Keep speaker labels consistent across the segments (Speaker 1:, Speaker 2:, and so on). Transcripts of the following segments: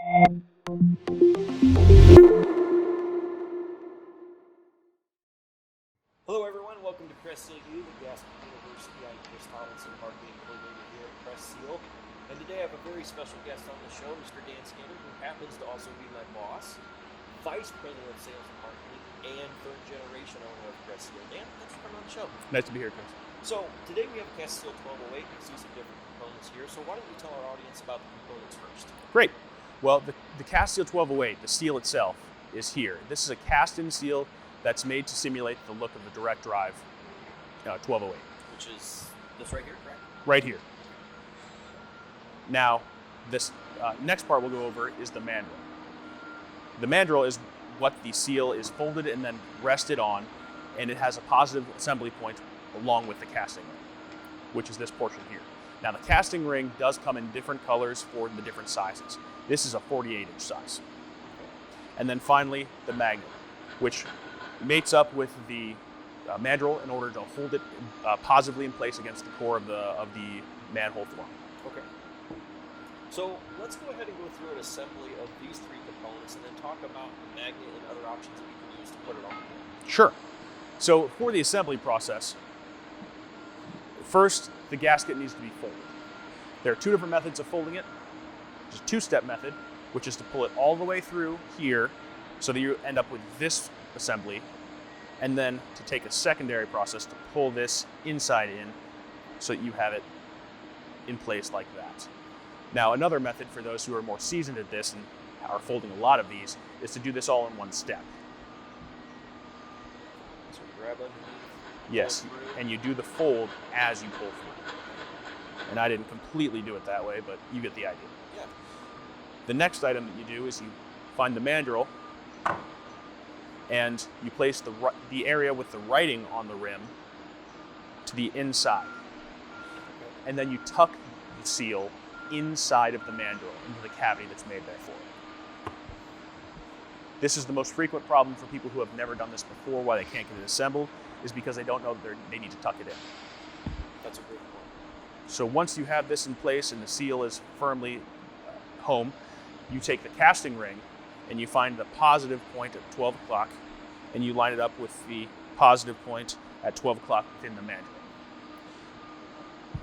Speaker 1: Hello everyone, welcome to Press Seal U, the Gasket University. I'm Chris Tomlinson, marketing coordinator here at Press Seal. And today I have a very special guest on the show, Mr. Dan Skinner, who happens to also be my boss, Vice President of Sales and Marketing, and third generation owner of Press Seal. Dan, thanks for coming on the show.
Speaker 2: Nice to be here, Chris.
Speaker 1: So today we have a Cast Seal 1208. You can see some different components here. So why don't you tell our audience about the components first?
Speaker 2: Great. Well, the Cast Seal 1208, the seal itself, is here. This is a cast-in seal that's made to simulate the look of the direct drive 1208.
Speaker 1: Which is this right here, correct?
Speaker 2: Right here. Now, this next part we'll go over is the mandrel. The mandrel is what the seal is folded and then rested on, and it has a positive assembly point along with the casting ring, which is this portion here. Now, the casting ring does come in different colors for the different sizes. This is a 48-inch size. And then finally, the magnet, which mates up with the mandrel in order to hold it positively in place against the core of the manhole form.
Speaker 1: Okay. So let's go ahead and go through an assembly of these three components and then talk about the magnet and other options that we can use to put it on.
Speaker 2: Sure. So for the assembly process, first the gasket needs to be folded. There are two different methods of folding it. There's a two-step method, which is to pull it all the way through here so that you end up with this assembly, and then to take a secondary process to pull this inside in so that you have it in place like that. Now, another method for those who are more seasoned at this and are folding a lot of these is to do this all in one step.
Speaker 1: So grab underneath.
Speaker 2: Yes, and you do the fold as you pull through. And I didn't completely do it that way, but you get the idea.
Speaker 1: Yeah.
Speaker 2: The next item that you do is you find the mandrel and you place the area with the writing on the rim to the inside.
Speaker 1: Okay.
Speaker 2: And then you tuck the seal inside of the mandrel into the cavity that's made there for it. This is the most frequent problem for people who have never done this before, why they can't get it assembled, is because they don't know that they need to tuck it in.
Speaker 1: That's a great point.
Speaker 2: So once you have this in place and the seal is firmly home, you take the casting ring and you find the positive point at 12 o'clock and you line it up with the positive point at 12 o'clock within the mandrel.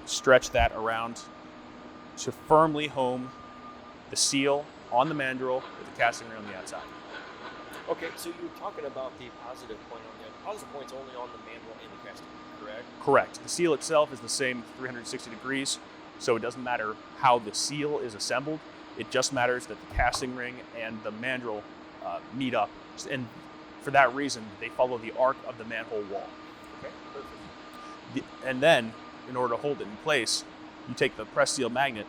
Speaker 2: Stretch that around to firmly home the seal on the mandrel with the casting ring on the outside.
Speaker 1: Okay, so you were talking about the positive point on the positive point's only on the mandrel and the casting ring, correct?
Speaker 2: Correct. The seal itself is the same 360 degrees, so it doesn't matter how the seal is assembled. It just matters that the casting ring and the mandrel meet up, and for that reason, they follow the arc of the manhole wall.
Speaker 1: Okay, perfect.
Speaker 2: And then, in order to hold it in place, you take the press seal magnet,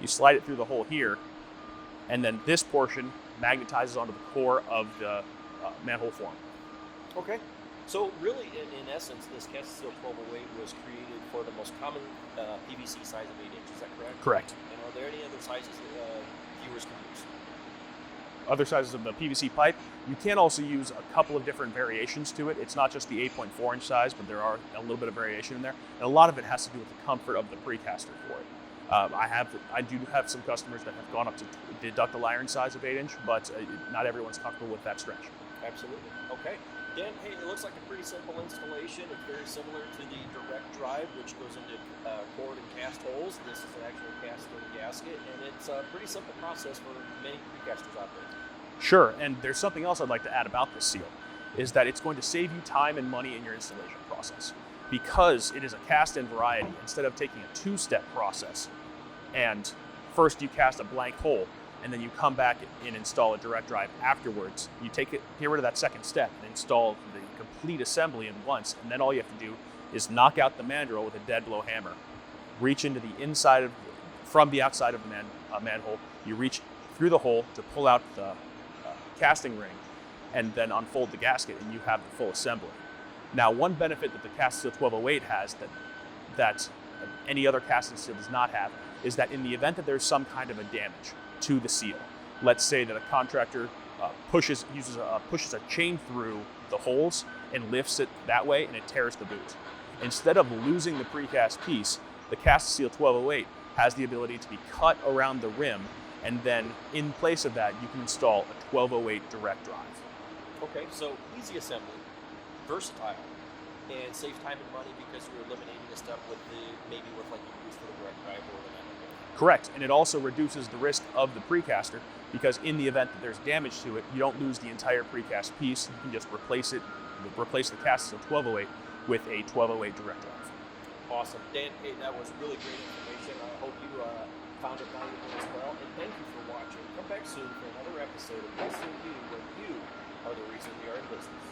Speaker 2: you slide it through the hole here, and then this portion magnetizes onto the core of the manhole form.
Speaker 1: Okay. So really, in essence, this Cast Seal 1208 was created for the most common PVC size of 8 inches. Is that correct?
Speaker 2: Correct.
Speaker 1: And are there any other sizes that viewers can use?
Speaker 2: Other sizes of the PVC pipe, you can also use a couple of different variations to it. It's not just the 8.4 inch size, but there are a little bit of variation in there. And a lot of it has to do with the comfort of the precaster for it. I do have some customers that have gone up to the ductile iron size of 8 inch, but not everyone's comfortable with that stretch.
Speaker 1: Absolutely. Okay. Dan, hey, it looks like a pretty simple installation. It's very similar to the direct drive, which goes into cord and cast holes. This is an actual cast-in gasket, and it's a pretty simple process for many precasters out there.
Speaker 2: Sure, and there's something else I'd like to add about this seal, is that it's going to save you time and money in your installation process. Because it is a cast-in variety, instead of taking a two-step process, and first you cast a blank hole, and then you come back and install a direct drive afterwards. You get rid of that second step and install the complete assembly at once, and then all you have to do is knock out the mandrel with a dead blow hammer. Reach into the inside from the outside of the manhole. You reach through the hole to pull out the casting ring, and then unfold the gasket, and you have the full assembly. Now, one benefit that the Cast Seal 1208 has that any other casting seal does not have is that in the event that there's some kind of a damage to the seal, let's say that a contractor pushes a chain through the holes and lifts it that way and it tears the boot. Instead of losing the precast piece, the Cast Seal 1208 has the ability to be cut around the rim And then in place of that, you can install a 1208 direct drive.
Speaker 1: Okay, so easy assembly, versatile, and save time and money because you're eliminating a step with maybe like you use for the direct drive or the mandrel.
Speaker 2: Correct, and it also reduces the risk of the precaster because in the event that there's damage to it, you don't lose the entire precast piece. You can just replace the cast of 1208 with a 1208 direct drive.
Speaker 1: Awesome. Dan, hey, that was really great information. I hope you found it valuable as well, and thank you for watching. Come back soon for another episode of Wrestling You, where you are the reason we are in business.